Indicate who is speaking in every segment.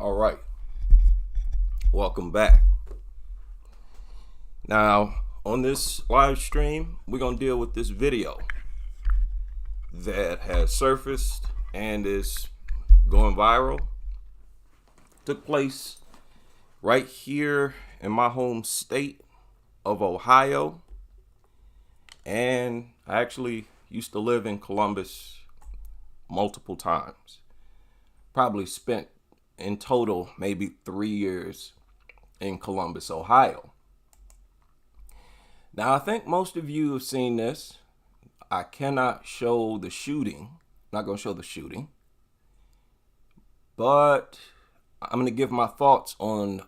Speaker 1: All right, welcome back. Now, on this live stream, we're going to deal with this video that has surfaced and is going viral. Took place right here in my home state of Ohio. And I actually used to live in Columbus multiple times. Probably spent in total maybe 3 years in Columbus, Ohio. Now, I think most of you have seen this. I cannot show the shooting. I'm not going to show the shooting. But I'm going to give my thoughts on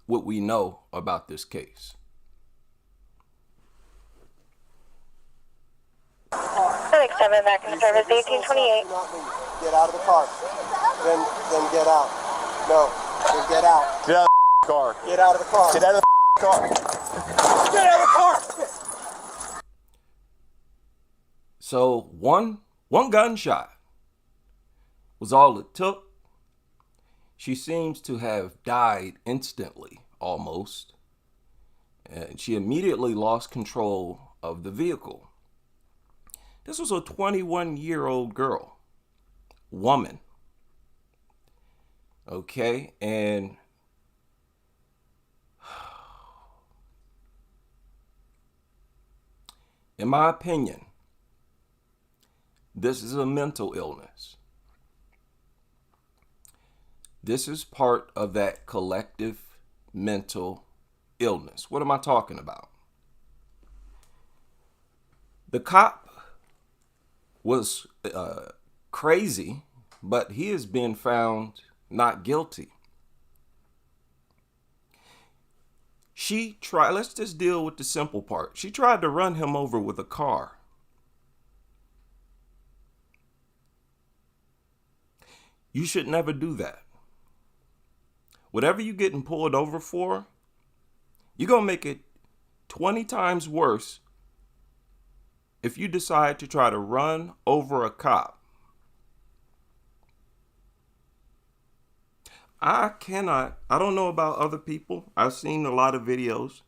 Speaker 1: what we know about this case.
Speaker 2: Clinic 7 back in service, 1828.
Speaker 3: Get out of the car. Then get out. No, then get out.
Speaker 4: Get out of the car.
Speaker 3: Get out of the car.
Speaker 4: Get out of the car.
Speaker 3: Get out of the car.
Speaker 1: So one gunshot was all it took. She seems to have died instantly, almost. And she immediately lost control of the vehicle. This was a 21-year-old girl, woman. Okay, and in my opinion, this is a mental illness. This is part of that collective mental illness. What am I talking about? The cop was crazy, but he is being found not guilty. Let's just deal with the simple part. She tried to run him over with a car. You should never do that. Whatever you're getting pulled over for, you're going to make it 20 times worse if you decide to try to run over a cop. I don't know about other people. I've seen a lot of videos.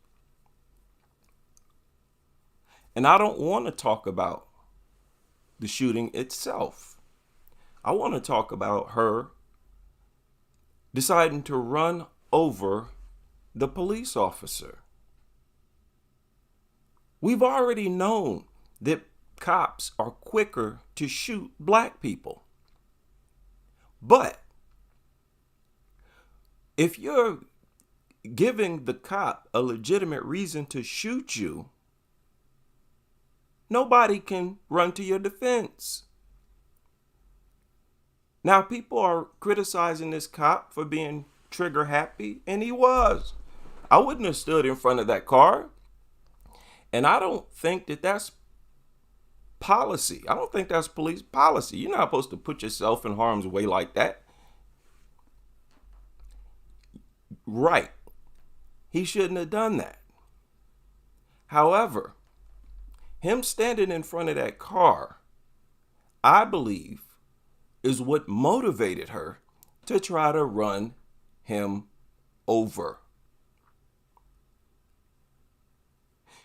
Speaker 1: And I don't want to talk about the shooting itself. I want to talk about her deciding to run over the police officer. We've already known that cops are quicker to shoot black people. But if you're giving the cop a legitimate reason to shoot you, nobody can run to your defense. Now, people are criticizing this cop for being trigger happy, and he was. I wouldn't have stood in front of that car. And I don't think that that's policy. I don't think that's police policy. You're not supposed to put yourself in harm's way like that. Right. He shouldn't have done that. However, him standing in front of that car, I believe, is what motivated her to try to run him over.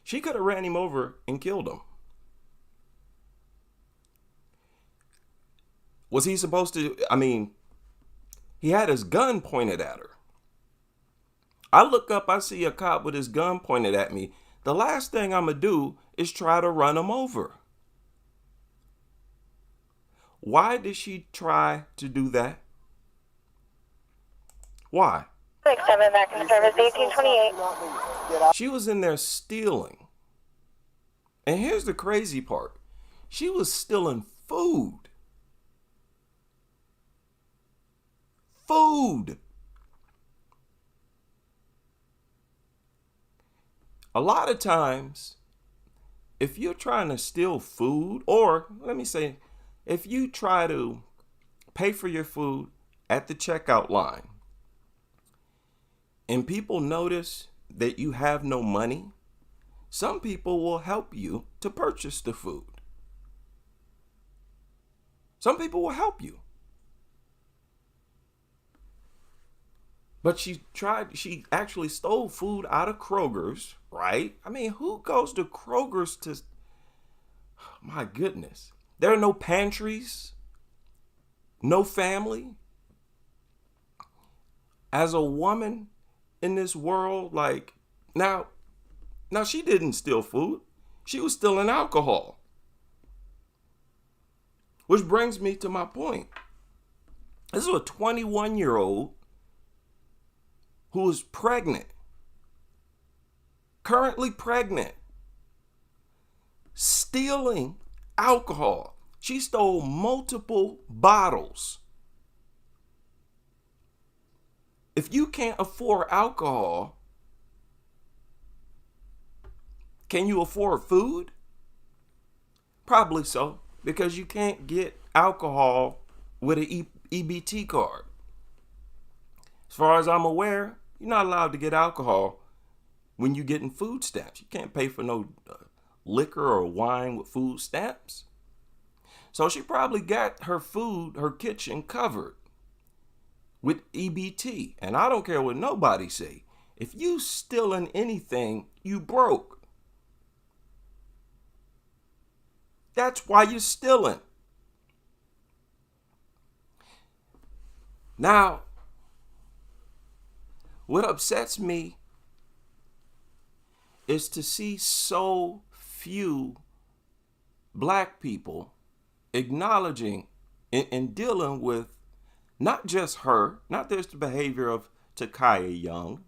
Speaker 1: She could have ran him over and killed him. Was he supposed to? He had his gun pointed at her. I look up, I see a cop with his gun pointed at me. The last thing I'm going to do is try to run him over. Why did she try to do that? Why?
Speaker 2: 7 back in service, 1828.
Speaker 1: She was in there stealing. And here's the crazy part. She was stealing food. Food. A lot of times, if you're trying to steal food, or let me say, if you try to pay for your food at the checkout line and people notice that you have no money, some people will help you to purchase the food. Some people will help you. But she actually stole food out of Kroger's, right? I mean, who goes to Kroger's to, my goodness. There are no pantries, no family. As a woman in this world, like, now she didn't steal food. She was stealing alcohol. Which brings me to my point. This is a 21-year-old who is pregnant, currently pregnant, stealing alcohol. She stole multiple bottles. If you can't afford alcohol, can you afford food? Probably so, because you can't get alcohol with an EBT card. As far as I'm aware, you're not allowed to get alcohol when you're getting food stamps. You can't pay for no liquor or wine with food stamps. So she probably got her food, her kitchen covered with EBT. And I don't care what nobody say. If you stealing anything, you broke. That's why you're stealing. Now, what upsets me is to see so few black people acknowledging and dealing with not just her, not just the behavior of Kiya Young,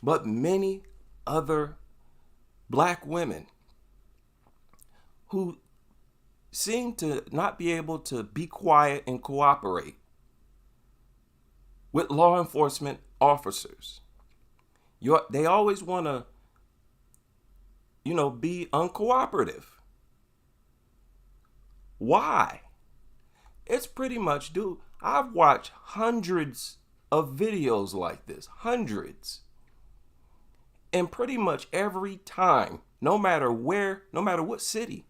Speaker 1: but many other black women who seem to not be able to be quiet and cooperate with law enforcement officers. They always want to, be uncooperative. Why? It's pretty much, dude, I've watched hundreds of videos like this, hundreds. And pretty much every time, no matter where, no matter what city,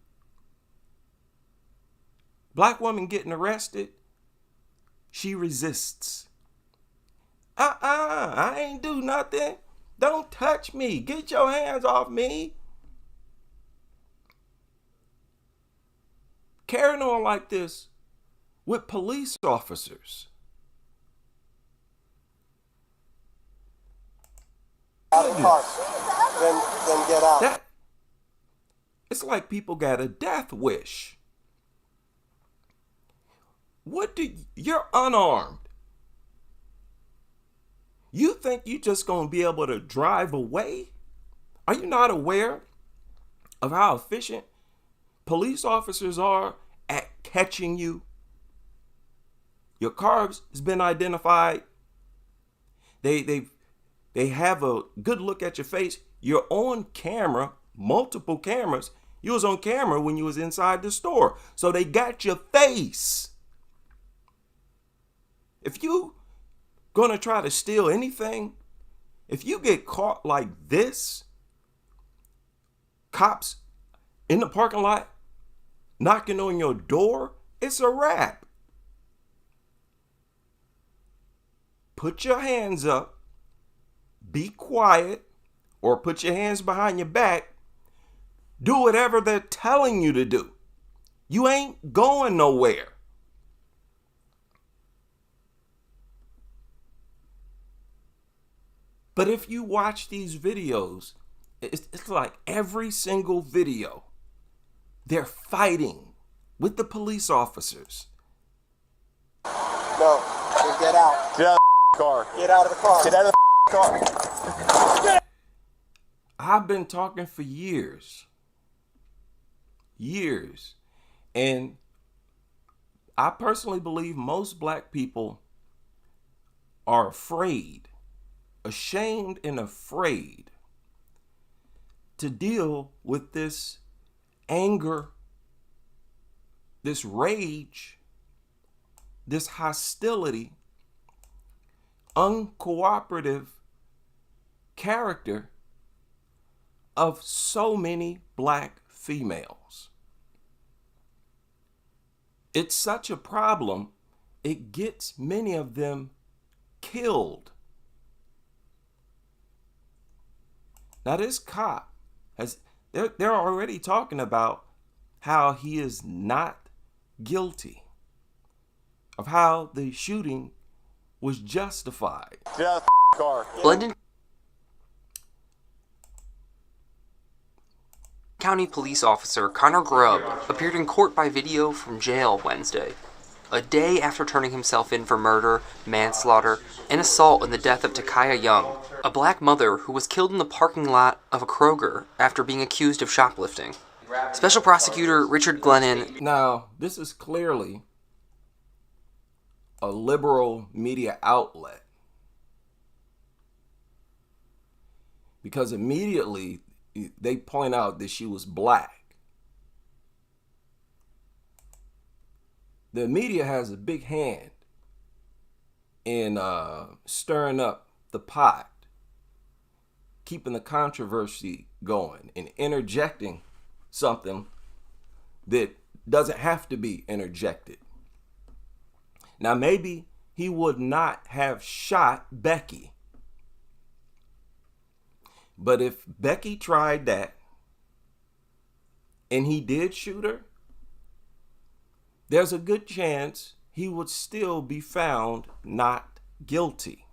Speaker 1: black woman getting arrested, she resists. I ain't do nothing. Don't touch me. Get your hands off me. Carrying on like this with police officers.
Speaker 3: Out of the car. Then get out.
Speaker 1: It's like people got a death wish. You're unarmed. You think you just gonna be able to drive away? Are you not aware of how efficient police officers are at catching you? Your car has been identified. They have a good look at your face. You're on camera, multiple cameras. You was on camera when you was inside the store. So they got your face. If you gonna try to steal anything, if you get caught like this, cops in the parking lot knocking on your door, it's a wrap. Put your hands up, be quiet, or put your hands behind your back. Do whatever they're telling you to do. You ain't going nowhere. But if you watch these videos, it's like every single video, they're fighting with the police officers.
Speaker 3: No, then get out.
Speaker 4: Get out of the car.
Speaker 3: Get out of the car.
Speaker 4: Get out of the car.
Speaker 1: I've been talking for years. And I personally believe most black people are ashamed and afraid to deal with this anger, this rage, this hostility, uncooperative character of so many black females. It's such a problem, it gets many of them killed Now this cop they're already talking about how he is not guilty, of how the shooting was justified.
Speaker 4: Get out of the car.
Speaker 5: Blendon County Police Officer Connor Grubb appeared in court by video from jail Wednesday, a day after turning himself in for murder, manslaughter, and assault in the death of Kiya Young, a black mother who was killed in the parking lot of a Kroger after being accused of shoplifting. Special Prosecutor Richard Glennon.
Speaker 1: Now, this is clearly a liberal media outlet, because immediately they point out that she was black. The media has a big hand in stirring up the pot, keeping the controversy going, and interjecting something that doesn't have to be interjected. Now, maybe he would not have shot Becky, but if Becky tried that and he did shoot her, there's a good chance he would still be found not guilty.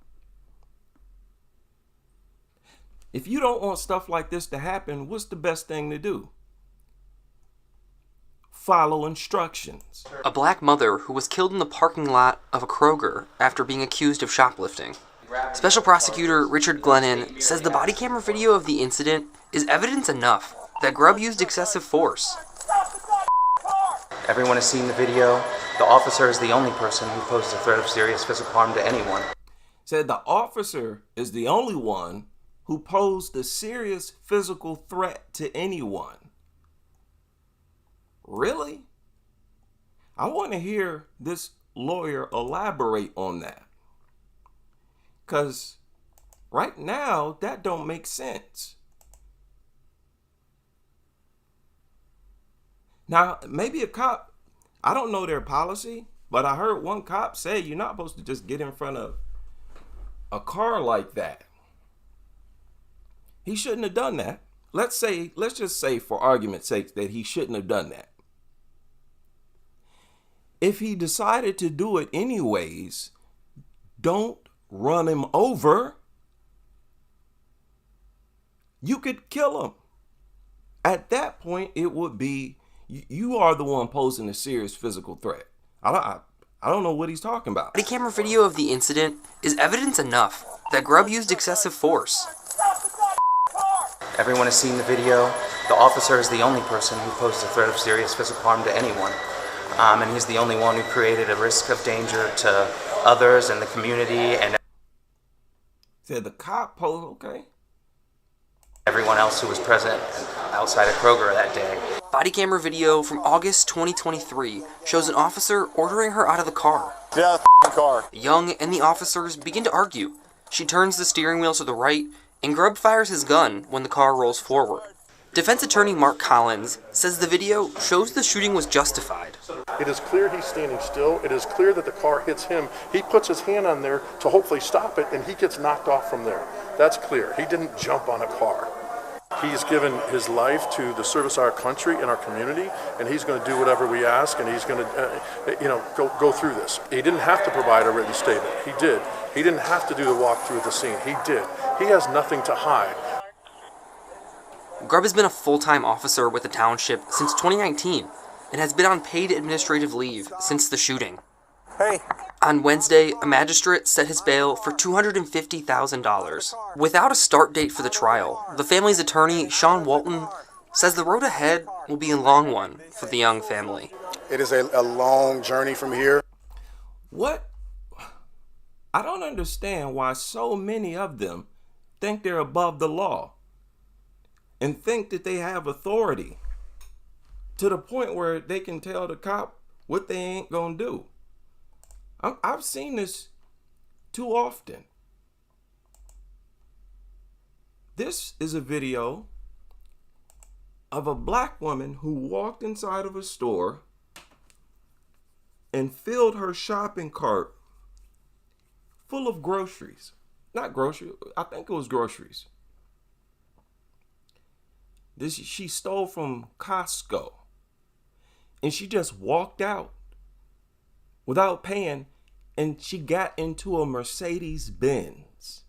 Speaker 1: If you don't want stuff like this to happen, what's the best thing to do? Follow instructions.
Speaker 5: A black mother who was killed in the parking lot of a Kroger after being accused of shoplifting. Special Prosecutor Richard Glennon says the body camera video of the incident is evidence enough that Grubb used excessive force.
Speaker 6: Everyone has seen the video. The officer is the only person who posed a threat of serious physical harm to anyone.
Speaker 1: Said the officer is the only one who posed a serious physical threat to anyone. Really? I want to hear this lawyer elaborate on that. Because right now, that don't make sense. Now, maybe a cop, I don't know their policy, but I heard one cop say you're not supposed to just get in front of a car like that. He shouldn't have done that. Let's just say for argument's sake that he shouldn't have done that. If he decided to do it anyways, don't run him over. You could kill him. At that point, it would be, you are the one posing a serious physical threat. I don't know what he's talking about.
Speaker 5: Body camera video of the incident is evidence enough that Grubb used excessive force.
Speaker 6: Everyone has seen the video. The officer is the only person who posed a threat of serious physical harm to anyone. And he's the only one who created a risk of danger to others and the community and
Speaker 1: Said the cop posed, okay.
Speaker 6: everyone else who was present outside of Kroger that day.
Speaker 5: Body camera video from August 2023 shows an officer ordering her out of the car.
Speaker 4: Get out of the car.
Speaker 5: Young and the officers begin to argue. She turns the steering wheel to the right, and Grubb fires his gun when the car rolls forward. Defense attorney Mark Collins says the video shows the shooting was justified.
Speaker 7: It is clear he's standing still. It is clear that the car hits him. He puts his hand on there to hopefully stop it, and he gets knocked off from there. That's clear. He didn't jump on a car. He's given his life to the service of our country and our community, and he's going to do whatever we ask, and he's going to, go through this. He didn't have to provide a written statement. He did. He didn't have to do the walkthrough at the scene. He did. He has nothing to hide.
Speaker 5: Grubb has been a full-time officer with the township since 2019 and has been on paid administrative leave since the shooting.
Speaker 3: Hey.
Speaker 5: On Wednesday, a magistrate set his bail for $250,000. Without a start date for the trial, the family's attorney, Sean Walton, says the road ahead will be a long one for the Young family.
Speaker 8: It is a long journey from here.
Speaker 1: What? I don't understand why so many of them think they're above the law and think that they have authority to the point where they can tell the cop what they ain't gonna do. I've seen this too often. This is a video of a black woman who walked inside of a store and filled her shopping cart full of groceries. Not groceries, I think it was groceries. She stole from Costco. And she just walked out without paying, and she got into a Mercedes Benz.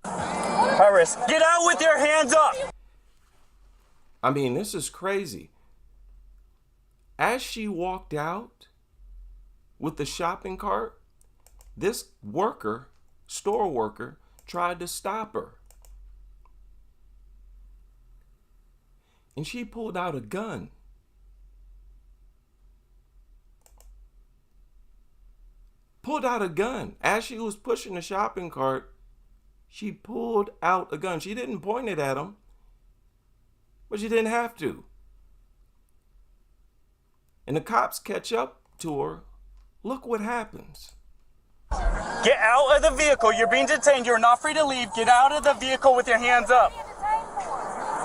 Speaker 9: High risk. Get out with your hands up!
Speaker 1: I mean, this is crazy. As she walked out with the shopping cart, this worker, store worker, tried to stop her. And she pulled out a gun. Pulled out a gun. As she was pushing the shopping cart, she pulled out a gun. She didn't point it at him, but she didn't have to. And the cops catch up to her. Look what happens.
Speaker 9: Get out of the vehicle. You're being detained. You're not free to leave. Get out of the vehicle with your hands up.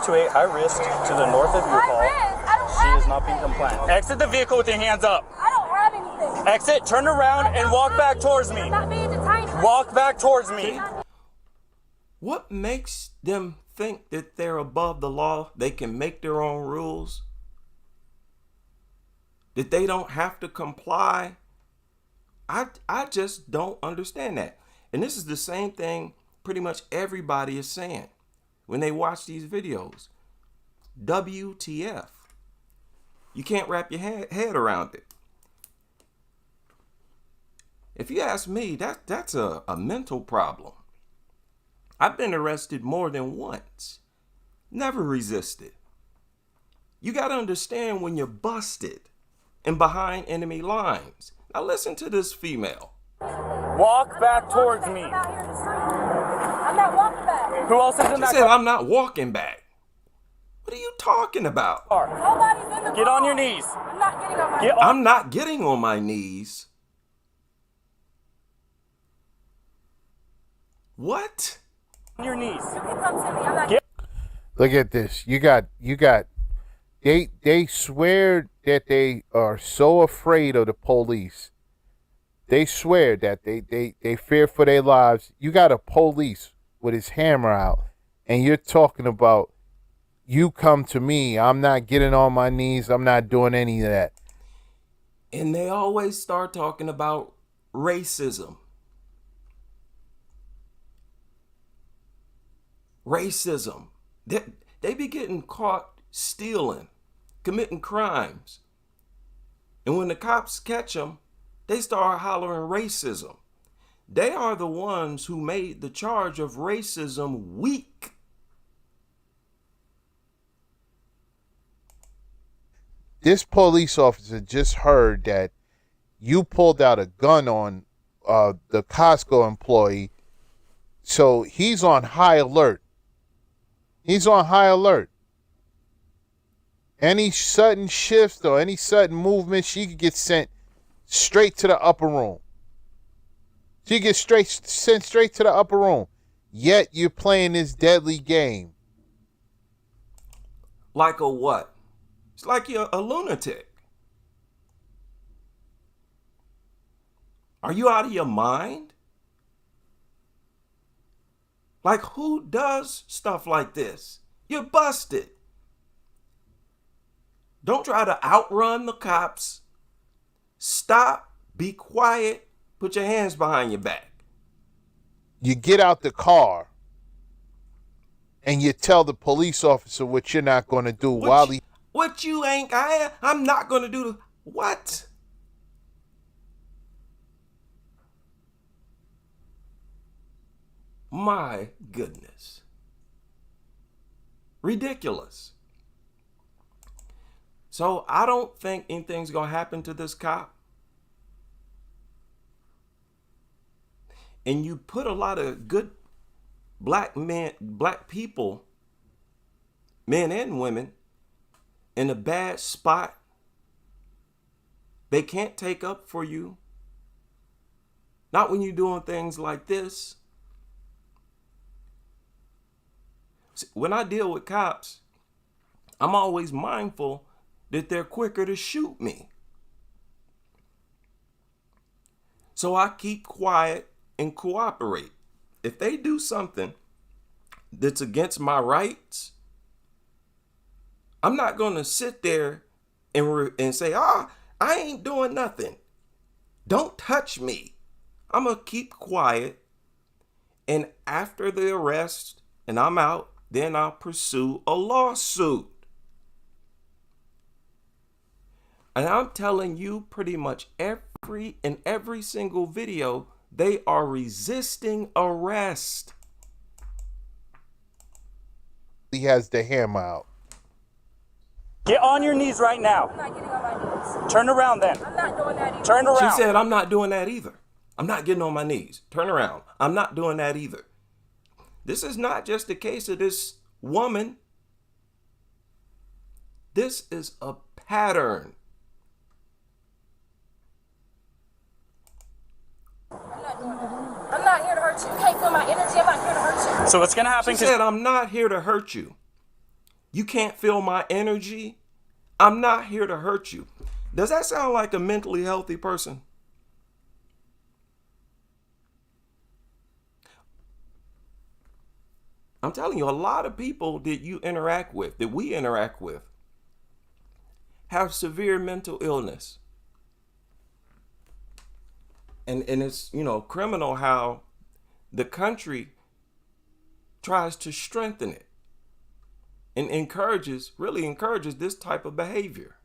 Speaker 9: 28 high risk to the north of U-Haul. She is not being compliant. Exit the vehicle with your hands up.
Speaker 2: I don't have anything.
Speaker 9: Exit, turn around, and walk back towards me.
Speaker 2: I'm not being detained.
Speaker 9: Walk back towards me.
Speaker 1: What makes them think that they're above the law? They can make their own rules? That they don't have to comply? I just don't understand that. And this is the same thing pretty much everybody is saying when they watch these videos. WTF. You can't wrap your head around it. If you ask me, that's a mental problem. I've been arrested more than once. Never resisted. You got to understand when you're busted and behind enemy lines. Now listen to this female.
Speaker 9: Walk back towards me.
Speaker 2: I'm not walking back.
Speaker 9: Who else is in
Speaker 1: She
Speaker 9: that
Speaker 1: said,
Speaker 9: car?
Speaker 1: I'm not walking back. What are you talking about?
Speaker 2: Nobody's in the car.
Speaker 9: Get on your knees.
Speaker 2: I'm not getting on my
Speaker 9: Get on
Speaker 1: I'm not getting on my knees. What?
Speaker 9: your knees.
Speaker 2: You can come to me. I'm not
Speaker 10: Look at this. You got they swear that they are so afraid of the police. They swear that they fear for their lives. You got a police with his hammer out, and you're talking about, you come to me. I'm not getting on my knees. I'm not doing any of that.
Speaker 1: And they always start talking about racism. Racism. They be getting caught stealing, committing crimes. And when the cops catch them, they start hollering racism. They are the ones who made the charge of racism weak.
Speaker 10: This police officer just heard that you pulled out a gun on the Costco employee, so he's on high alert. He's on high alert. Any sudden shifts or any sudden movement, she could get sent straight to the upper room. She gets sent straight to the upper room. Yet you're playing this deadly game.
Speaker 1: Like a what? It's like you're a lunatic. Are you out of your mind? Like, who does stuff like this? You're busted. Don't try to outrun the cops. Stop, be quiet, put your hands behind your back.
Speaker 10: You get out the car and you tell the police officer what you're not going to do
Speaker 1: What you ain't, I'm not going to do the, what? My goodness. Ridiculous. So I don't think anything's going to happen to this cop. And you put a lot of good black people, men and women, in a bad spot. They can't take up for you. Not when you're doing things like this. When I deal with cops, I'm always mindful that they're quicker to shoot me. So I keep quiet and cooperate. If they do something that's against my rights, I'm not going to sit there and say, I ain't doing nothing. Don't touch me. I'm going to keep quiet. And after the arrest and I'm out, then I'll pursue a lawsuit. And I'm telling you, pretty much every single video, they are resisting arrest.
Speaker 10: He has the hammer out.
Speaker 9: Get on your knees right now.
Speaker 2: I'm not getting on my knees.
Speaker 9: Turn around then.
Speaker 2: I'm not doing that either.
Speaker 9: Turn around.
Speaker 1: She said, I'm not doing that either. I'm not getting on my knees. Turn around. I'm not doing that either. This is not just a case of this woman. This is a pattern.
Speaker 2: I'm not here to hurt you. You can't feel my energy. I'm not here to hurt you.
Speaker 9: So what's going to happen?
Speaker 1: She said, I'm not here to hurt you. You can't feel my energy. I'm not here to hurt you. Does that sound like a mentally healthy person? I'm telling you, a lot of people that you interact with, that we interact with, have severe mental illness. And it's, criminal how the country tries to strengthen it and really encourages this type of behavior.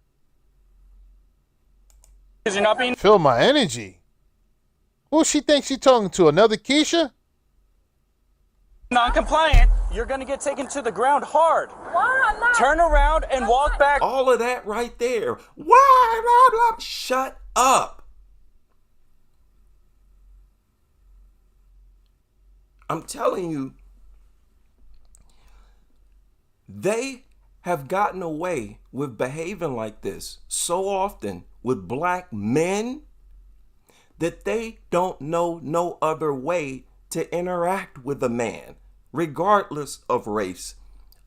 Speaker 9: Because you're not being
Speaker 10: Feel my energy. Who she thinks she talking to? Another Keisha?
Speaker 9: non-compliant, you're going to get taken to the ground hard.
Speaker 2: Why? I'm not.
Speaker 9: Turn around and walk back.
Speaker 1: All of that right there. Why? Blah, blah. Shut up. I'm telling you, they have gotten away with behaving like this so often with black men that they don't know no other way to interact with a man, regardless of race,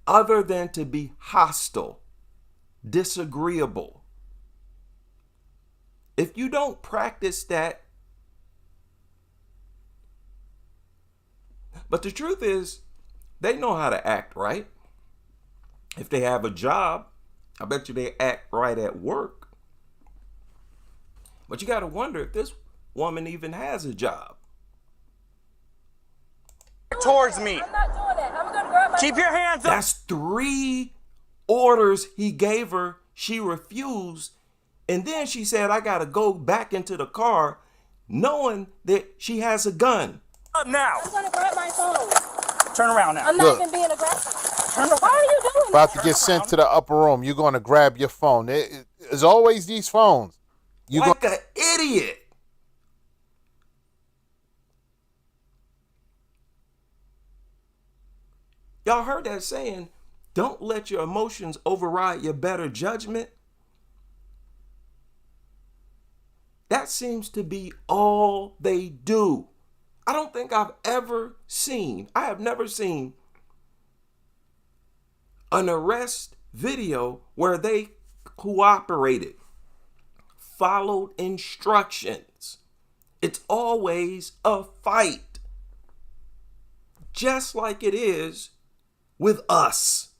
Speaker 1: other than to be hostile, disagreeable. If you don't practice that, but the truth is, they know how to act right. If they have a job, I bet you they act right at work. But you got to wonder if this woman even has a job.
Speaker 9: Towards me.
Speaker 2: I'm not doing that. I'm gonna grab my.
Speaker 9: Keep your hands up.
Speaker 1: That's 3 orders he gave her. She refused. And then she said, I got to go back into the car knowing that she has a gun.
Speaker 9: Up now.
Speaker 2: I'm gonna grab my phone.
Speaker 9: Turn around now.
Speaker 2: I'm not
Speaker 10: Look.
Speaker 2: even being aggressive. Why are you doing
Speaker 10: About
Speaker 2: that?
Speaker 10: to get sent to the upper room. You're going to grab your phone. There's always these phones. You
Speaker 1: Like an idiot. Y'all heard that saying, don't let your emotions override your better judgment. That seems to be all they do. I don't think I have never seen an arrest video where they cooperated, followed instructions. It's always a fight, just like it is with us.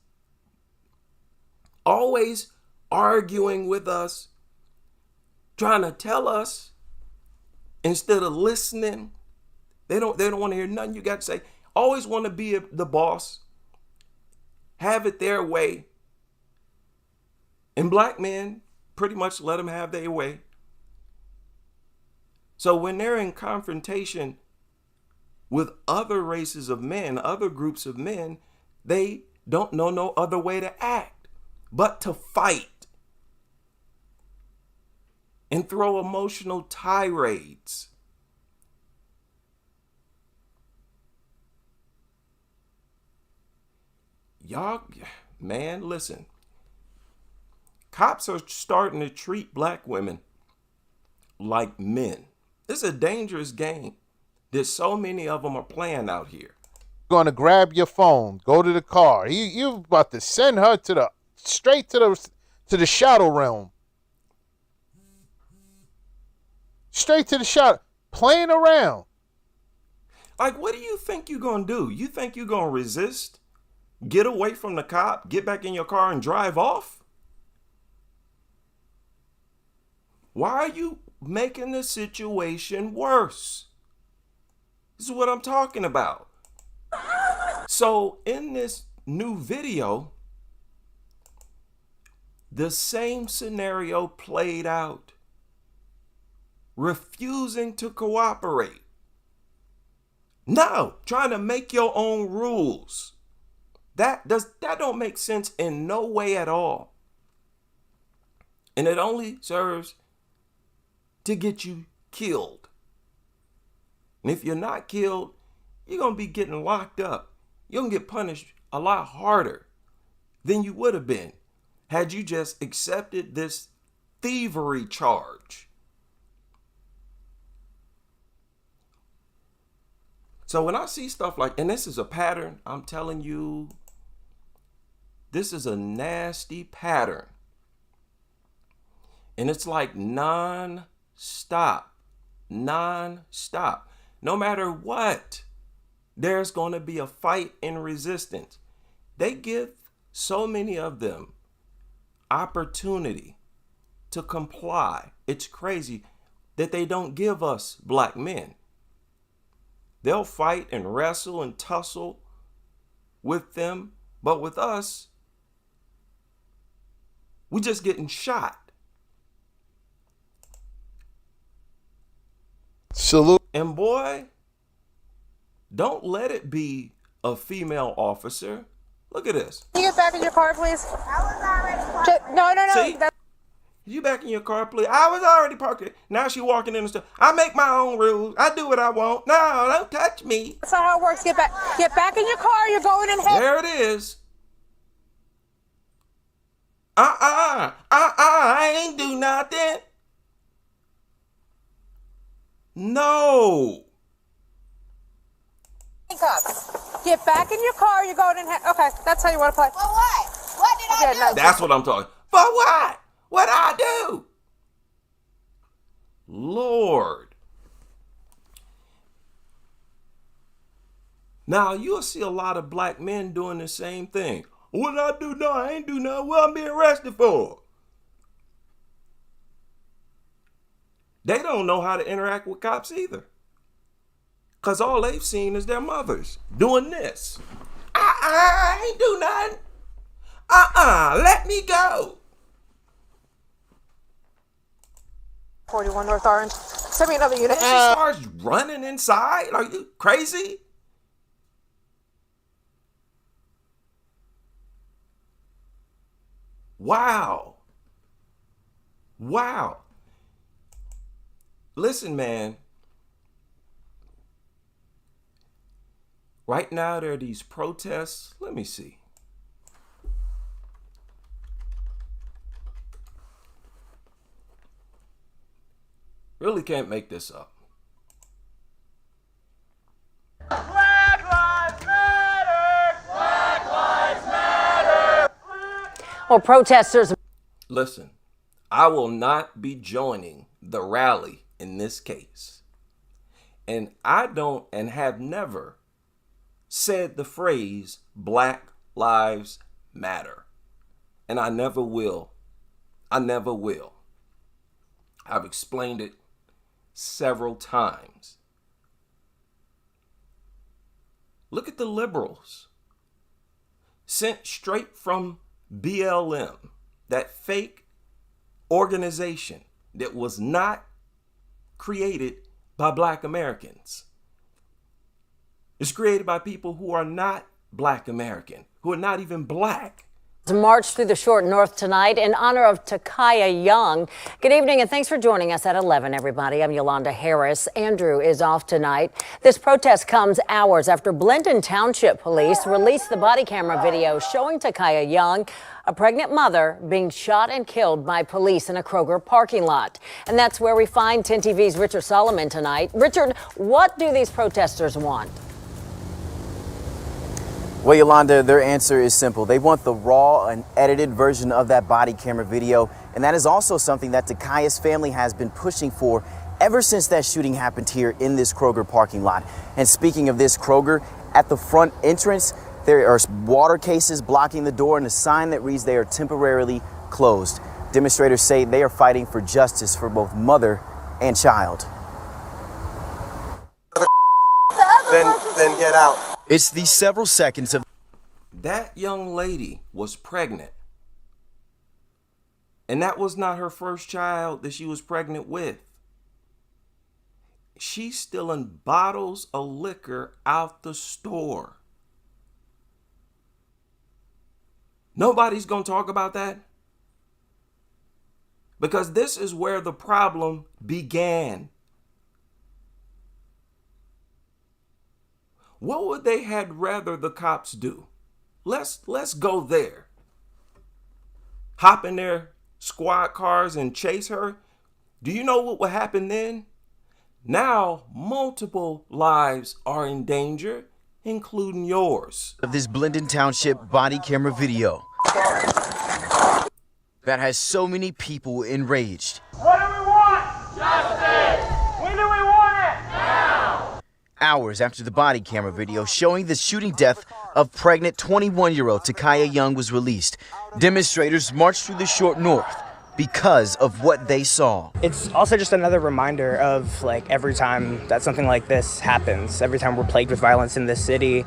Speaker 1: Always arguing with us, trying to tell us instead of listening. They don't want to hear nothing you got to say. Always want to be the boss. Have it their way. And black men pretty much let them have their way. So when they're in confrontation with other races of men, other groups of men, they don't know no other way to act but to fight and throw emotional tirades. Y'all, man, listen. Cops are starting to treat black women like men. It's a dangerous game. There's so many of them are playing out here.
Speaker 10: going to grab your phone. Go to the car. You're about to send her straight to the shadow realm. Straight to the shadow. Playing around.
Speaker 1: Like, what do you think you're going to do? You think you're going to resist get away from the cop, get back in your car and drive off? Why are you making the situation worse? This is what I'm talking about. So in this new video, the same scenario played out. Refusing to cooperate. No, trying to make your own rules. That don't make sense in no way at all. And it only serves to get you killed. And if you're not killed, you're going to be getting locked up. You're going to get punished a lot harder than you would have been had you just accepted this thievery charge. So when I see stuff like, and this is a pattern, I'm telling you, this is a nasty pattern. And it's like non-stop. No matter what, there's going to be a fight and resistance. They give so many of them opportunity to comply. It's crazy that they don't give us black men. They'll fight and wrestle and tussle with them, but with us, we're just getting shot.
Speaker 10: Salute.
Speaker 1: And boy, don't let it be a female officer. Look at this.
Speaker 2: Can you get back in your car, please? No.
Speaker 1: See? You back in your car, please? I was already parked. Now she walking in the store. I make my own rules. I do what I want. No, don't touch me.
Speaker 2: That's not how it works. Get back in your car. You're going in head.
Speaker 1: There it is. I ain't do nothing. No.
Speaker 2: Get back in your car. You're going in head. Okay, that's how you want to play.
Speaker 11: For what? What did I do?
Speaker 2: No.
Speaker 1: That's what I'm talking. For what? What'd I do? Lord. Now, you'll see a lot of black men doing the same thing. What did I do? No, I ain't do nothing. What I'm being arrested for? They don't know how to interact with cops either. Because all they've seen is their mothers doing this. I ain't do nothing. Let me go.
Speaker 2: 41 North Orange. Send me another unit.
Speaker 1: She starts running inside. Are you crazy? Wow. Listen, man. Right now, there are these protests. Let me see. Really can't make this up.
Speaker 11: Black Lives Matter! Black Lives Matter!
Speaker 12: Well, protesters.
Speaker 1: Listen, I will not be joining the rally in this case. And I don't and have never said the phrase Black Lives Matter. And I never will. I've explained it several times. Look at the liberals. Sent straight from BLM, that fake organization that was not created by black Americans. It's created by people who are not black American, who are not even black.
Speaker 12: March through the short north tonight in honor of Kiya Young. Good evening and thanks for joining us at 11, everybody. I'm Yolanda Harris. Andrew is off tonight. This protest comes hours after Blendon Township Police released the body camera video showing Kiya Young, a pregnant mother, being shot and killed by police in a Kroger parking lot. And that's where we find 10 TV's Richard Solomon tonight. Richard, what do these protesters want?
Speaker 13: Well, Yolanda, their answer is simple. They want the raw and edited version of that body camera video. And that is also something that Kiya's family has been pushing for ever since that shooting happened here in this Kroger parking lot. And speaking of this Kroger, at the front entrance, There are water cases blocking the door and a sign that reads they are temporarily closed. Demonstrators say they are fighting for justice for both mother and child.
Speaker 3: Then get out.
Speaker 13: It's these several seconds of
Speaker 1: That young lady was pregnant. And that was not her first child that she was pregnant with. She's stealing bottles of liquor out the store. Nobody's going to talk about that. Because this is where the problem began. What would they had rather the cops do? Let's go there. Hop in their squad cars and chase her? Do you know what would happen then? Now, multiple lives are in danger, including yours.
Speaker 13: Of this Blendon Township body camera video that has so many people enraged.
Speaker 11: What do we want? Justice! When do we want it? Now!
Speaker 13: Hours after the body camera video showing the shooting death of pregnant 21-year-old Kiya Young was released, demonstrators marched through the short north because of what they saw.
Speaker 14: It's also just another reminder of, like, every time that something like this happens, every time we're plagued with violence in this city,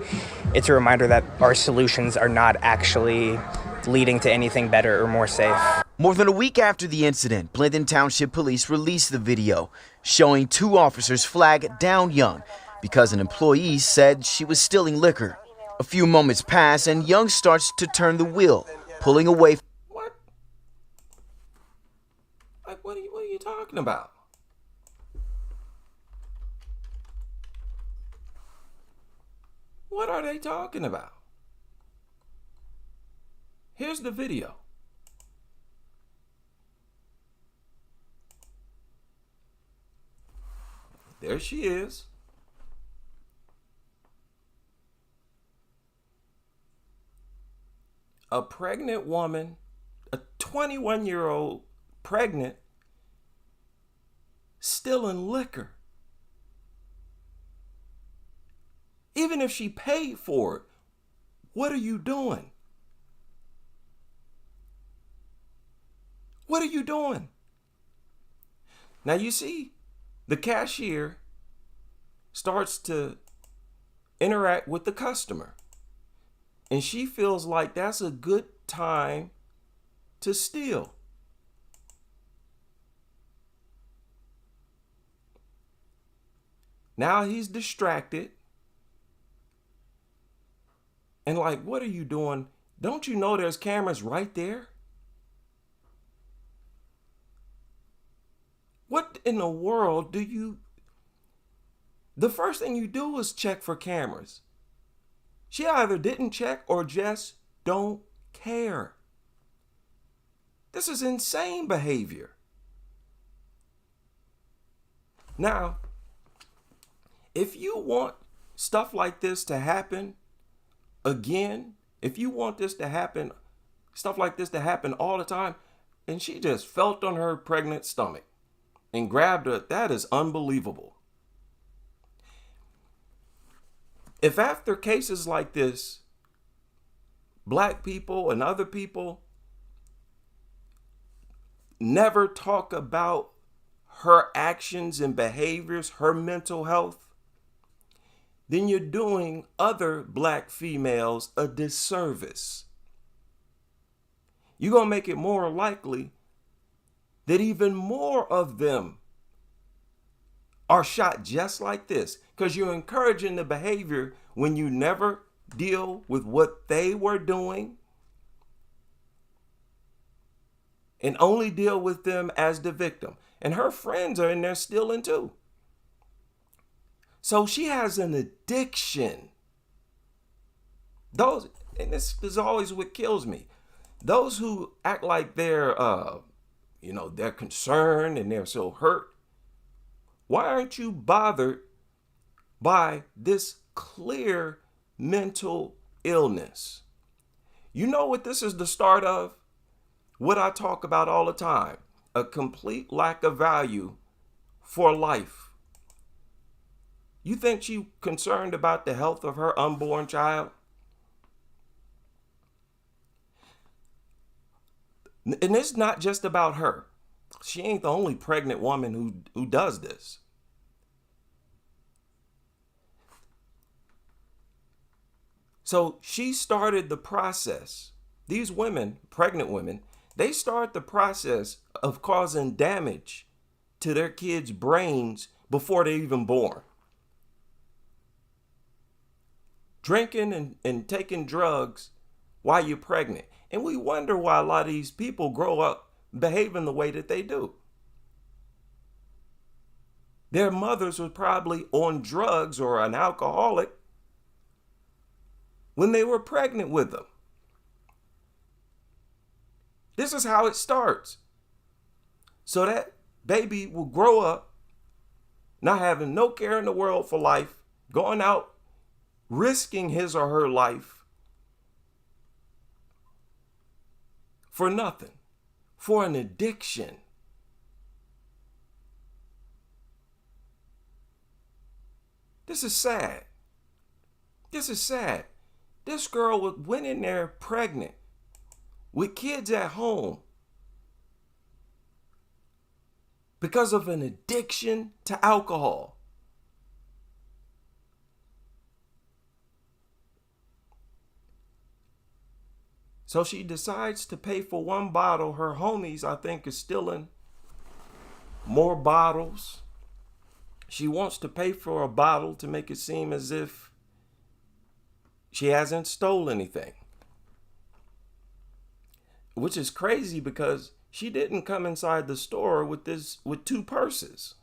Speaker 14: it's a reminder that our solutions are not actually leading to anything better or more safe.
Speaker 13: More than a week after the incident, Blendon Township Police released the video showing two officers flag down Young because an employee said she was stealing liquor. A few moments pass and Young starts to turn the wheel, pulling away.
Speaker 1: What? Like, what are you talking about? What are they talking about? Here's the video. There she is. A pregnant woman, a 21-year-old pregnant, stealing liquor. Even if she paid for it, what are you doing? What are you doing? Now you see, the cashier starts to interact with the customer. And she feels like that's a good time to steal. Now he's distracted. And like, what are you doing? Don't you know there's cameras right there? What in the world do you... The first thing you do is check for cameras. She either didn't check or just don't care. This is insane behavior. Now, if you want stuff like this to happen again, if you want this to happen, stuff like this to happen all the time, and she just felt on her pregnant stomach and grabbed her, that is unbelievable. If after cases like this, black people and other people never talk about her actions and behaviors, her mental health, then you're doing other black females a disservice. You're going to make it more likely that even more of them are shot just like this, because you're encouraging the behavior when you never deal with what they were doing and only deal with them as the victim. And her friends are in there stealing too. So she has an addiction. Those, and this is always what kills me. Those who act like they're they're concerned and they're so hurt. Why aren't you bothered by this clear mental illness? You know what this is the start of? What I talk about all the time, a complete lack of value for life. You think she's concerned about the health of her unborn child? And it's not just about her. She ain't the only pregnant woman who does this. So she started the process. These women, pregnant women, they start the process of causing damage to their kids' brains before they're even born. Drinking and taking drugs while you're pregnant. And we wonder why a lot of these people grow up behaving the way that they do. Their mothers were probably on drugs or an alcoholic when they were pregnant with them. This is how it starts. So that baby will grow up not having no care in the world for life, going out, risking his or her life for nothing, for an addiction. This is sad. This is sad. This girl went in there pregnant with kids at home because of an addiction to alcohol. So she decides to pay for one bottle. Her homies, I think, is stealing more bottles. She wants to pay for a bottle to make it seem as if she hasn't stolen anything. Which is crazy because she didn't come inside the store with two purses.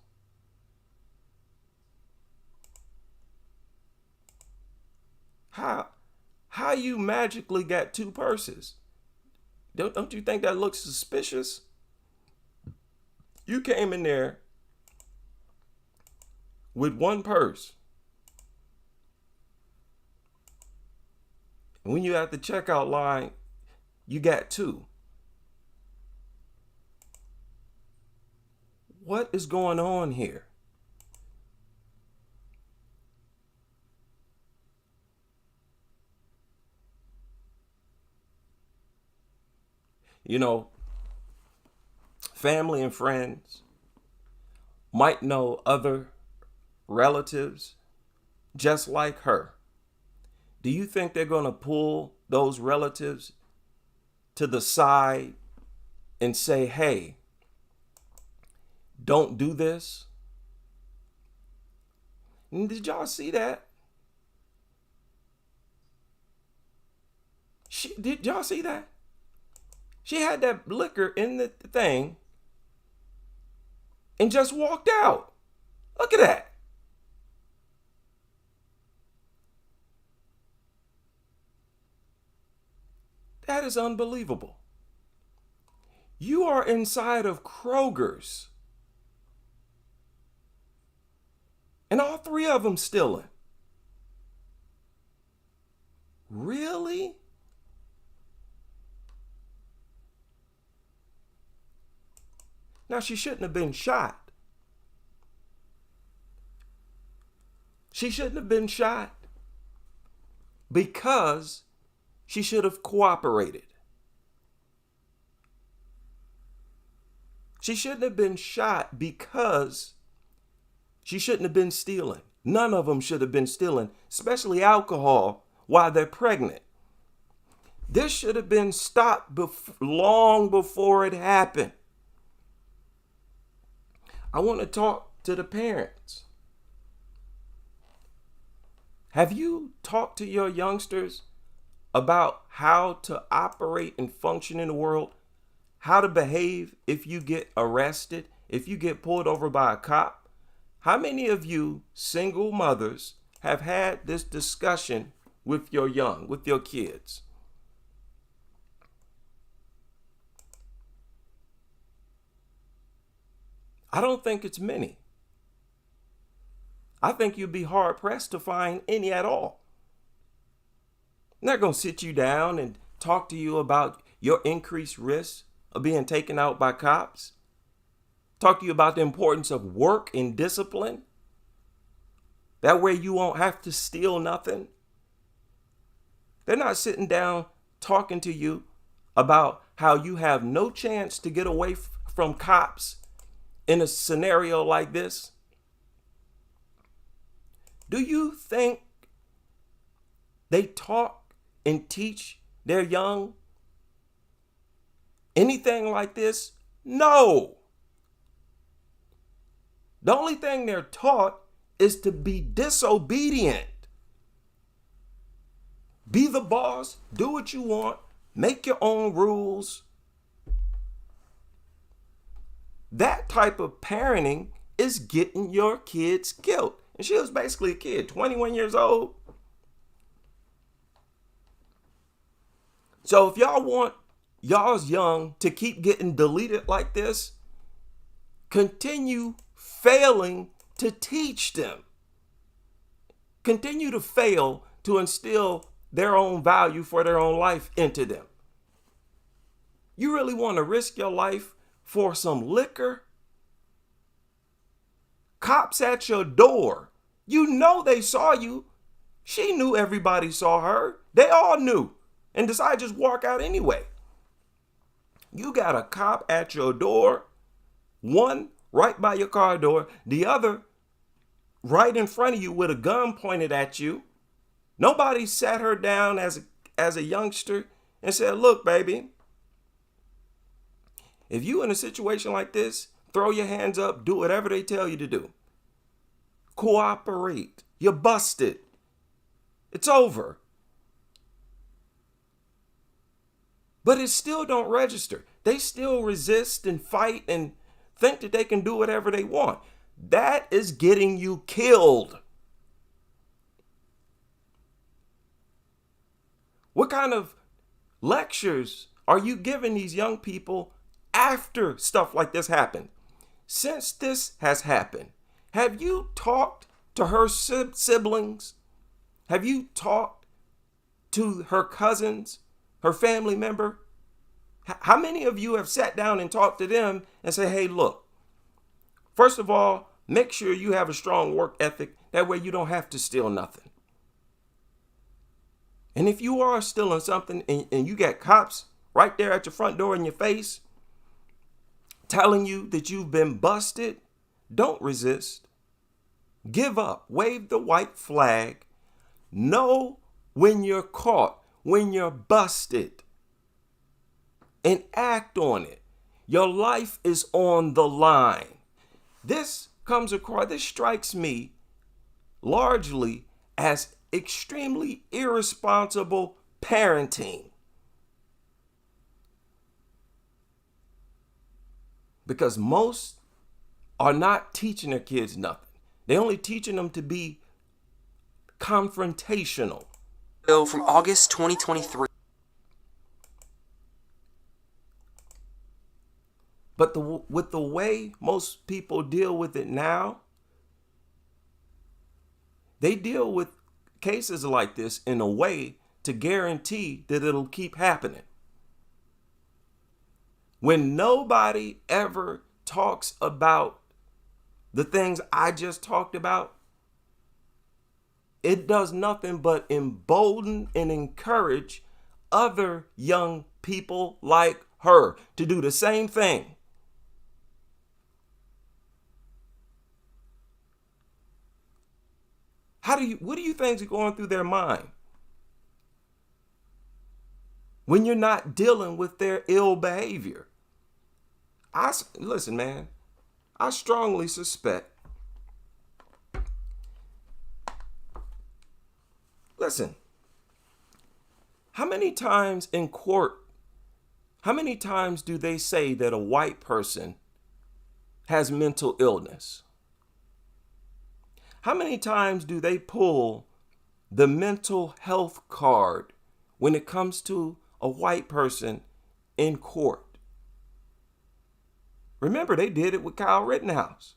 Speaker 1: How you magically got two purses? Don't you think that looks suspicious? You came in there with one purse. And when you're at the checkout line, you got two. What is going on here? You know, family and friends might know other relatives just like her. Do you think they're going to pull those relatives to the side and say, hey, don't do this? And did y'all see that? Did y'all see that? She had that liquor in the thing and just walked out. Look at that. That is unbelievable. You are inside of Kroger's. And all three of them stealing. Really? Now, she shouldn't have been shot. She shouldn't have been shot because she should have cooperated. She shouldn't have been shot because she shouldn't have been stealing. None of them should have been stealing, especially alcohol, while they're pregnant. This should have been stopped long before it happened. I want to talk to the parents. Have you talked to your youngsters about how to operate and function in the world? How to behave if you get arrested, if you get pulled over by a cop? How many of you single mothers have had this discussion with your kids? I don't think it's many. I think you'd be hard pressed to find any at all. They're not going to sit you down and talk to you about your increased risk of being taken out by cops. Talk to you about the importance of work and discipline. That way you won't have to steal nothing. They're not sitting down talking to you about how you have no chance to get away from cops in a scenario like this? Do you think they talk and teach their young anything like this? No. The only thing they're taught is to be disobedient. Be the boss, do what you want, make your own rules. That type of parenting is getting your kids killed. And she was basically a kid, 21 years old. So if y'all want y'all's young to keep getting deleted like this, continue failing to teach them. Continue to fail to instill their own value for their own life into them. You really want to risk your life for some liquor? Cops at your door. You know they saw you. She knew everybody saw her. They all knew and decided to just walk out anyway. You got a cop at your door, one right by your car door, the other right in front of you with a gun pointed at you. Nobody sat her down as a youngster and said, look, baby, if you in a situation like this, throw your hands up, do whatever they tell you to do. Cooperate. You're busted. It's over. But it still don't register. They still resist and fight and think that they can do whatever they want. That is getting you killed. What kind of lectures are you giving these young people after stuff like this happened? Since this has happened, have you talked to her siblings? Have you talked to her cousins, her family member? How many of you have sat down and talked to them and say, hey, look, first of all, make sure you have a strong work ethic. That way you don't have to steal nothing. And if you are stealing something and you got cops right there at your front door in your face telling you that you've been busted, don't resist. Give up. Wave the white flag. Know when you're caught, when you're busted, and act on it. Your life is on the line. This strikes me largely as extremely irresponsible parenting. Because most are not teaching their kids nothing. They're only teaching them to be confrontational.
Speaker 5: So from August 2023.
Speaker 1: But with the way most people deal with it now, they deal with cases like this in a way to guarantee that it'll keep happening. When nobody ever talks about the things I just talked about, it does nothing but embolden and encourage other young people like her to do the same thing. What do you think is going through their mind when you're not dealing with their ill behavior? Listen, man, I strongly suspect. Listen, how many times in court, how many times do they say that a white person has mental illness? How many times do they pull the mental health card when it comes to a white person in court? Remember, they did it with Kyle Rittenhouse.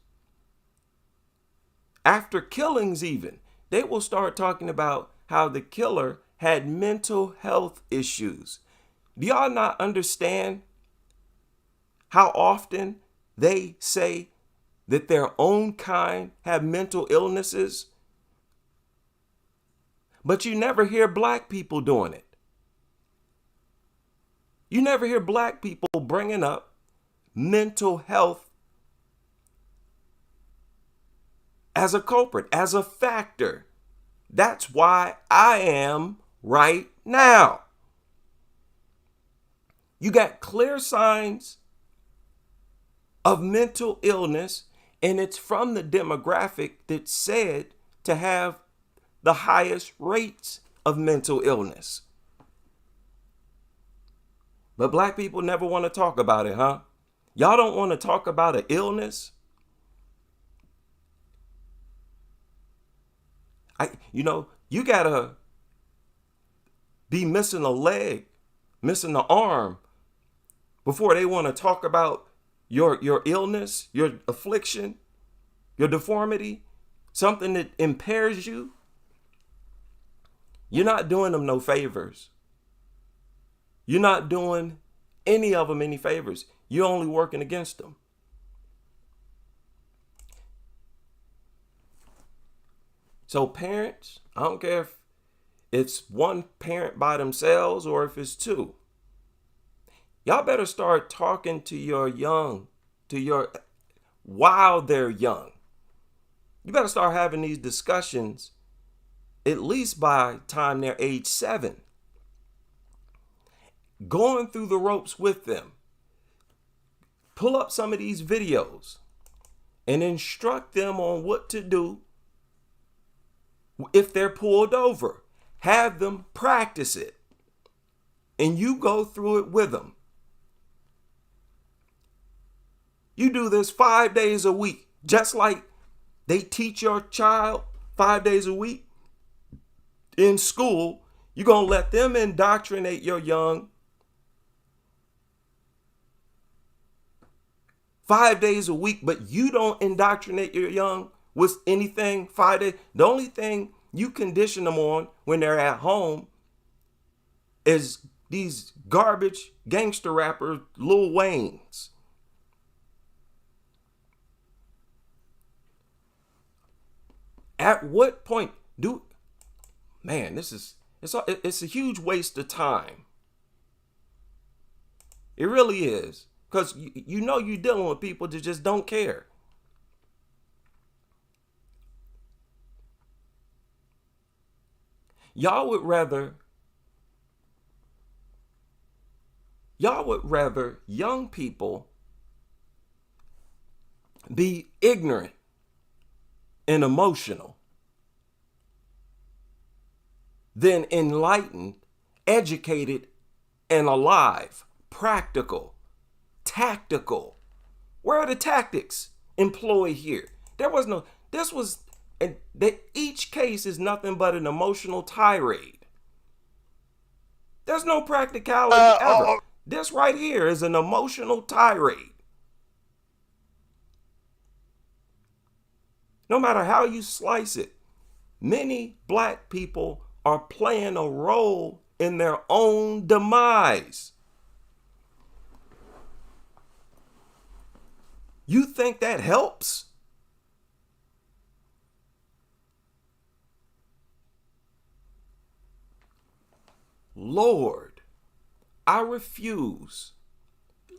Speaker 1: After killings even, they will start talking about how the killer had mental health issues. Do y'all not understand how often they say that their own kind have mental illnesses? But you never hear black people doing it. You never hear black people bringing up mental health as a culprit, as a factor. That's why I am right now. You got clear signs of mental illness, and it's from the demographic that's said to have the highest rates of mental illness. But black people never want to talk about it, huh? Y'all don't want to talk about an illness? You gotta be missing a leg, missing an arm before they want to talk about your illness, your affliction, your deformity, something that impairs you. You're not doing them no favors. You're not doing any of them any favors. You're only working against them. So parents, I don't care if it's one parent by themselves or if it's two. Y'all better start talking to your young, while they're young. You better start having these discussions at least by the time they're age 7. Going through the ropes with them. Pull up some of these videos and instruct them on what to do if they're pulled over. Have them practice it. And you go through it with them. You do this 5 days a week, just like they teach your child 5 days a week in school. You're going to let them indoctrinate your young 5 days a week, but you don't indoctrinate your young with anything 5 days. The only thing you condition them on when they're at home is these garbage gangster rappers, Lil Wayne's. At what point it's a huge waste of time. It really is. Because you're dealing with people that just don't care. Y'all would rather young people be ignorant and emotional than enlightened, educated, and alive, practical, tactical. Where are the tactics employed here? Each case is nothing but an emotional tirade. There's no practicality ever. This right here is an emotional tirade. No matter how you slice it, many black people are playing a role in their own demise. You think that helps? Lord, I refuse.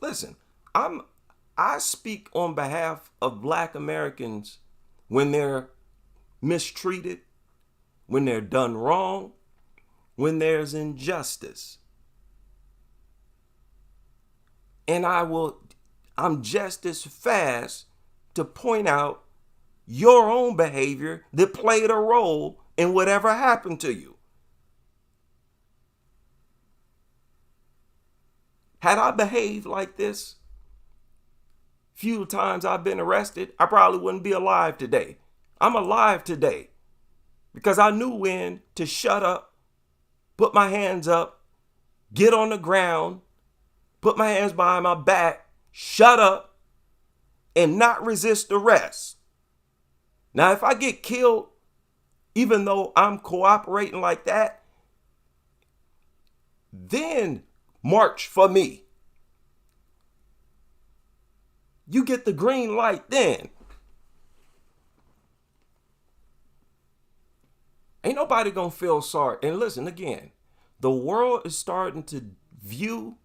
Speaker 1: Listen, I speak on behalf of black Americans when they're mistreated, when they're done wrong, when there's injustice. And I'm just as fast to point out your own behavior that played a role in whatever happened to you. Had I behaved like this few times I've been arrested, I probably wouldn't be alive today. I'm alive today because I knew when to shut up, put my hands up, get on the ground, put my hands behind my back, shut up, and not resist arrest. Now, if I get killed, even though I'm cooperating like that, then march for me. You get the green light then. Ain't nobody gonna feel sorry. And listen again, the world is starting to view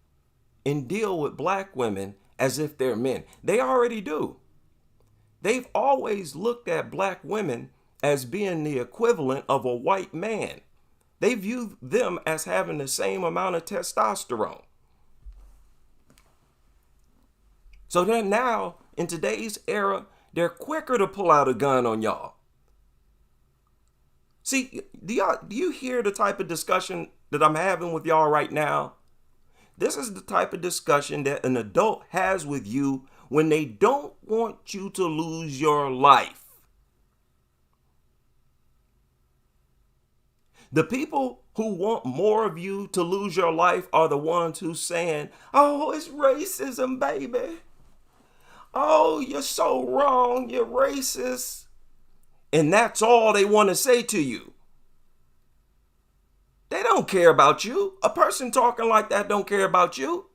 Speaker 1: and deal with black women as if they're men. They already do. They've always looked at black women as being the equivalent of a white man. They view them as having the same amount of testosterone. So then now, in today's era, they're quicker to pull out a gun on y'all. See, do you hear the type of discussion that I'm having with y'all right now? This is the type of discussion that an adult has with you when they don't want you to lose your life. The people who want more of you to lose your life are the ones who saying, oh, it's racism, baby. Oh, you're so wrong. You're racist. And that's all they want to say to you. They don't care about you. A person talking like that don't care about you.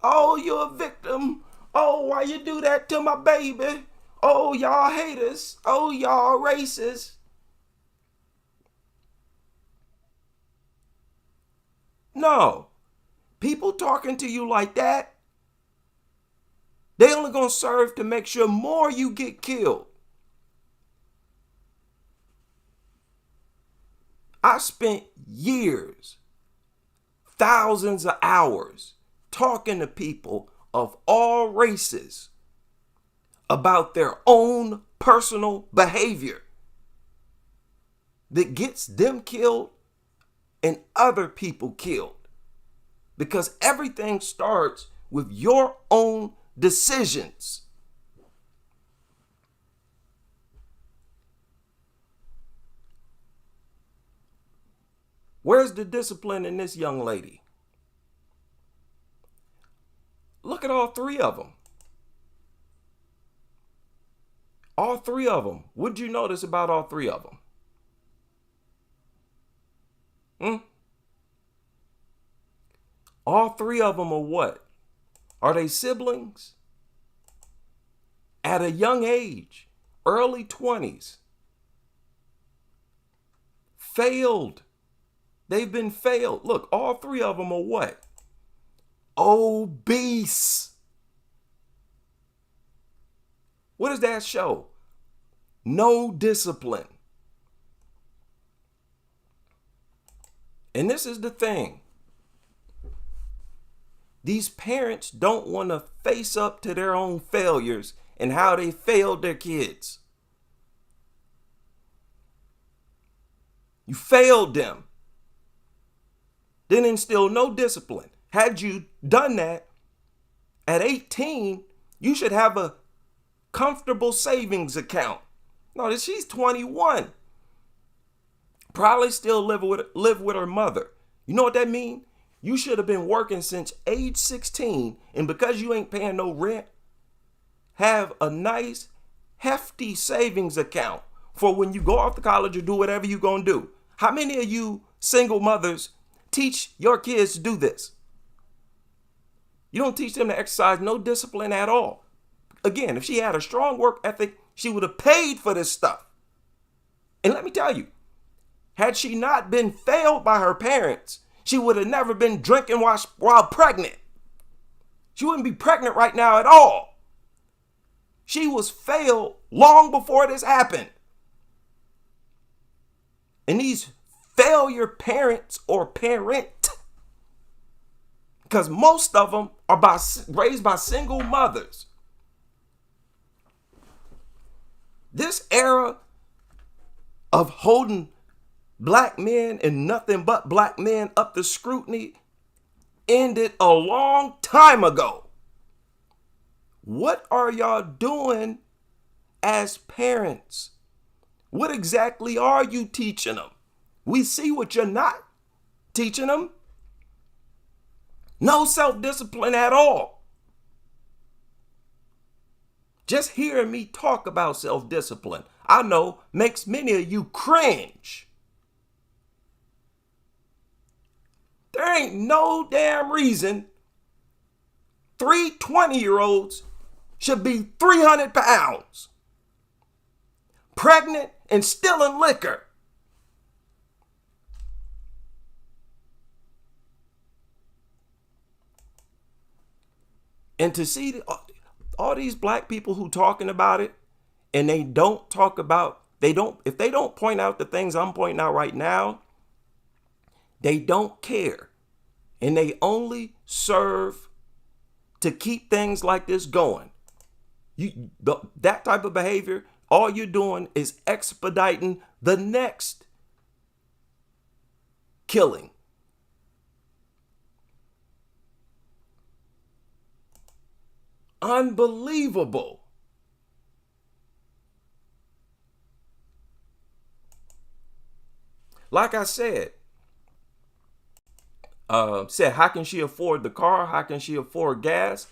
Speaker 1: Oh, you're a victim. Oh, why you do that to my baby? Oh, y'all haters. Oh, y'all racist. No. People talking to you like that, they only gonna serve to make sure more you get killed. I spent years, thousands of hours talking to people of all races about their own personal behavior that gets them killed and other people killed. Because everything starts with your own decisions. Where's the discipline in this young lady? Look at all three of them. All three of them. What'd you notice about all three of them? All three of them are what? Are they siblings? At a young age, early 20s. Failed. They've been failed. Look, all three of them are what? Obese. What does that show? No discipline. And this is the thing. These parents don't want to face up to their own failures and how they failed their kids. You failed them. Didn't instill no discipline. Had you done that, at 18, you should have a comfortable savings account. No, she's 21. Probably still live with her mother. You know what that means? You should have been working since age 16, and because you ain't paying no rent, have a nice, hefty savings account for when you go off to college or do whatever you're going to do. How many of you single mothers teach your kids to do this? You don't teach them to exercise no discipline at all. Again, if she had a strong work ethic, she would have paid for this stuff. And let me tell you, had she not been failed by her parents, she would have never been drinking while pregnant. She wouldn't be pregnant right now at all. She was failed long before this happened. And these failure parents or parent, because most of them are raised by single mothers. This era of holding black men and nothing but black men up to scrutiny ended a long time ago. What are y'all doing as parents? What exactly are you teaching them? We see what you're not teaching them. No self-discipline at all. Just hearing me talk about self-discipline, I know, makes many of you cringe. There ain't no damn reason 3 20-year-olds should be 300 pounds, pregnant and stealing liquor. And to see all these black people who talking about it, and they don't talk about, if they don't point out the things I'm pointing out right now, they don't care. And they only serve to keep things like this going. That type of behavior, all you're doing is expediting the next killing. Unbelievable. Like I said, how can she afford the car? How can she afford gas?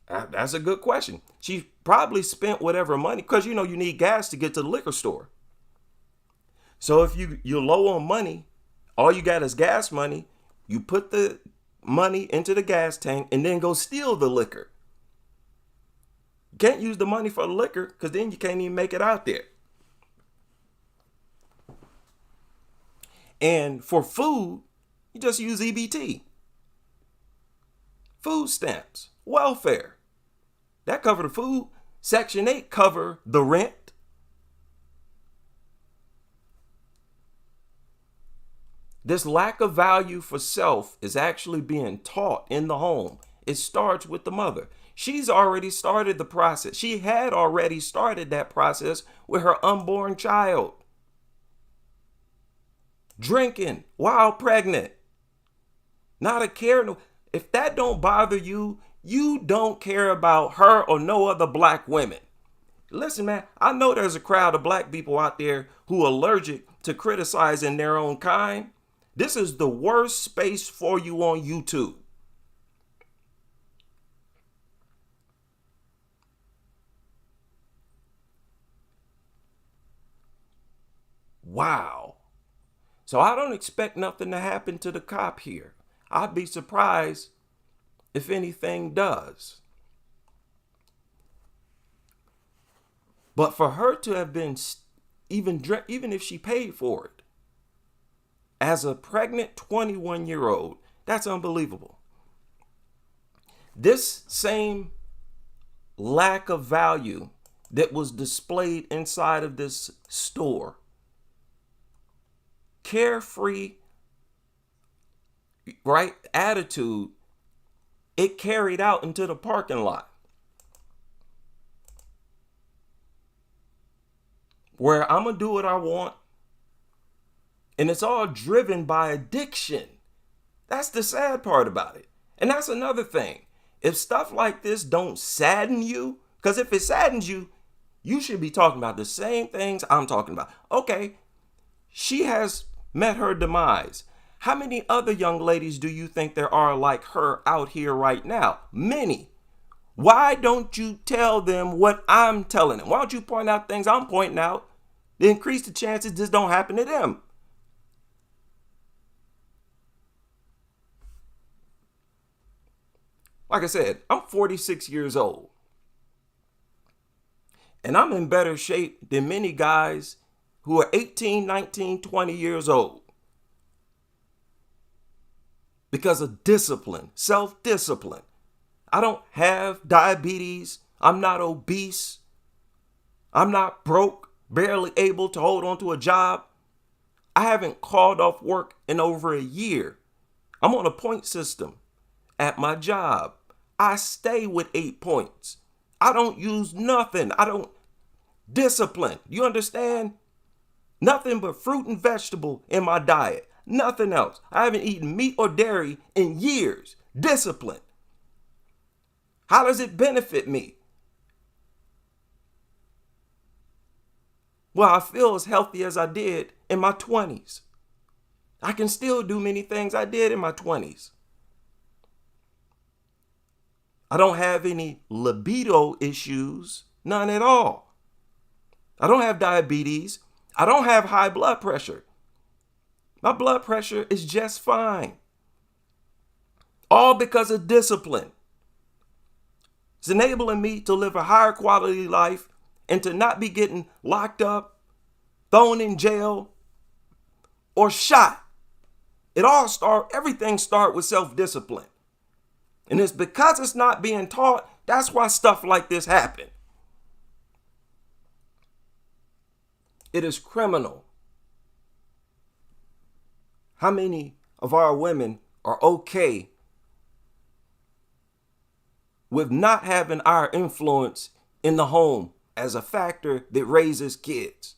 Speaker 1: That's a good question. She probably spent whatever money, because you need gas to get to the liquor store. So if you're low on money, all you got is gas money, you put the money into the gas tank and then go steal the liquor. You can't use the money for the liquor, because then you can't even make it out there. And for food, you just use EBT. Food stamps, welfare. That cover the food. Section 8 cover the rent. This lack of value for self is actually being taught in the home. It starts with the mother. She's already started the process. She had already started that process with her unborn child. Drinking while pregnant. Not a care. If that don't bother you, you don't care about her or no other black women. Listen, man, I know there's a crowd of black people out there who are allergic to criticizing their own kind. This is the worst space for you on YouTube. Wow. So I don't expect nothing to happen to the cop here. I'd be surprised if anything does. But for her to have been, even if she paid for it, as a pregnant 21-year-old, that's unbelievable. This same lack of value that was displayed inside of this store, carefree, right, attitude, it carried out into the parking lot, where I'm gonna do what I want, and it's all driven by addiction. That's the sad part about it. And that's another thing. If stuff like this don't sadden you, because if it saddens you, you should be talking about the same things I'm talking about. Okay, she has met her demise. How many other young ladies do you think there are like her out here right now? Many. Why don't you tell them what I'm telling them? Why don't you point out things I'm pointing out to increase the chances this don't happen to them? Like I said, I'm 46 years old. And I'm in better shape than many guys who are 18, 19, 20 years old. Because of discipline, self-discipline. I don't have diabetes. I'm not obese. I'm not broke, barely able to hold on to a job. I haven't called off work in over a year. I'm on a point system at my job. I stay with 8 points. I don't use nothing. Discipline. You understand? Nothing but fruit and vegetable in my diet. Nothing else. I haven't eaten meat or dairy in years. Discipline. How does it benefit me? Well, I feel as healthy as I did in my 20s. I can still do many things I did in my 20s. I don't have any libido issues, none at all. I don't have diabetes. I don't have high blood pressure. My blood pressure is just fine. All because of discipline. It's enabling me to live a higher quality life and to not be getting locked up, thrown in jail, or shot. Everything starts with self-discipline. And it's because it's not being taught, that's why stuff like this happen. It is criminal. How many of our women are okay with not having our influence in the home as a factor that raises kids?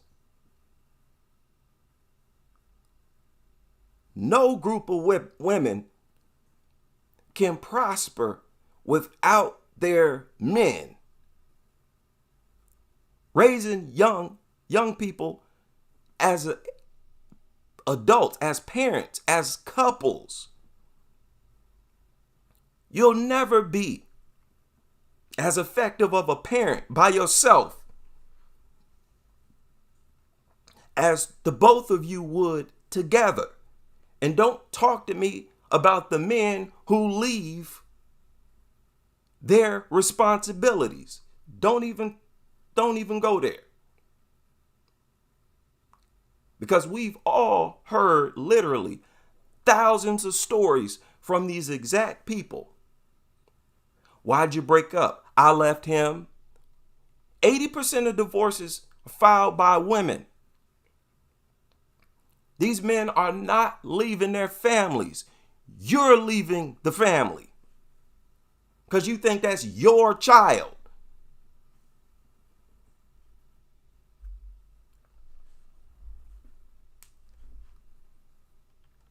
Speaker 1: No group of women can prosper without their men. Raising young people as adults, as parents, as couples. You'll never be as effective of a parent by yourself as the both of you would together. And don't talk to me about the men who leave their responsibilities. Don't even go there. Because we've all heard literally thousands of stories from these exact people. Why'd you break up? I left him. 80% of divorces are filed by women. These men are not leaving their families. You're leaving the family because you think that's your child.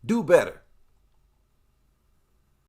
Speaker 1: Do better.